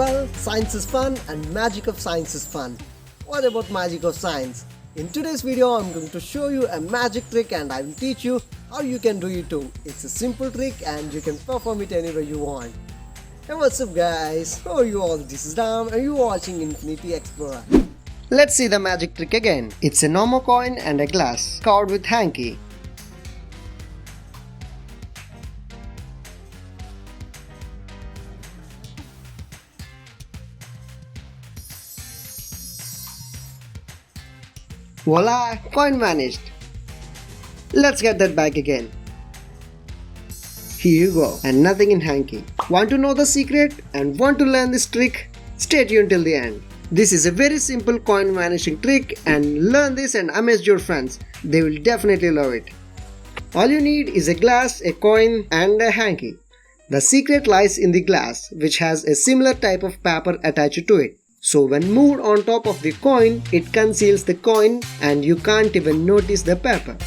Well, science is fun and magic of science is fun. What about magic of science? In today's video, I'm going to show you a magic trick and I will teach you how you can do it too. It's a simple trick and you can perform it anywhere you want. Hey, what's up guys? How are you all? This is Ram and you're watching Infinity Explorer. Let's see the magic trick again. It's a normal coin and a glass covered with hanky. Voila! Coin vanished. Let's get that back again. Here you go, and nothing in hanky. Want to know the secret and want to learn this trick? Stay tuned till the end. This is a very simple coin vanishing trick and learn this and amaze your friends. They will definitely love it. All you need is a glass, a coin and a hanky. The secret lies in the glass, which has a similar type of paper attached to it. So when moved on top of the coin, it conceals the coin and you can't even notice the paper.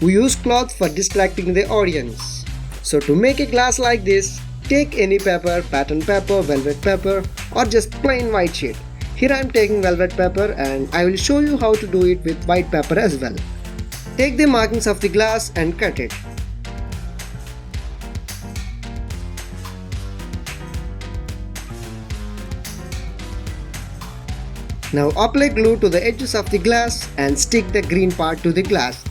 We use cloth for distracting the audience. So to make a glass like this, take any paper, pattern paper, velvet paper or just plain white sheet. Here I am taking velvet paper and I will show you how to do it with white paper as well. Take the markings of the glass and cut it. Now apply glue to the edges of the glass and stick the green part to the glass.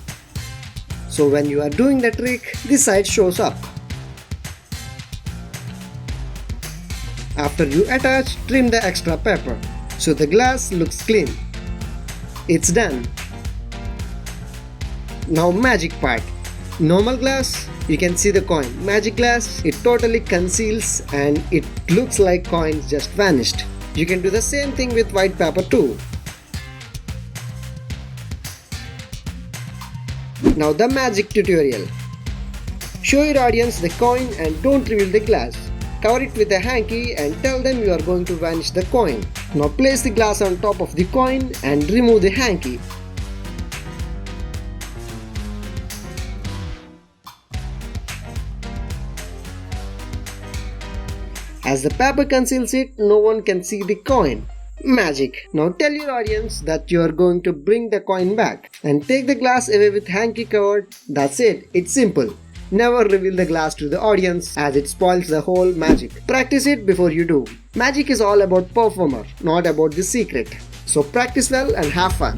So when you are doing the trick, this side shows up. After you attach, trim the extra paper so the glass looks clean. It's done. Now magic part. Normal glass, you can see the coin. Magic glass, it totally conceals and it looks like coins just vanished. You can do the same thing with white paper too. Now the magic tutorial. Show your audience the coin and don't reveal the glass. Cover it with a hanky and tell them you are going to vanish the coin. Now place the glass on top of the coin and remove the hanky. As the paper conceals it, no one can see the coin. Magic! Now tell your audience that you are going to bring the coin back and take the glass away with hanky covered. That's it. It's simple. Never reveal the glass to the audience as it spoils the whole magic. Practice it before you do. Magic is all about performer, not about the secret. So practice well and have fun.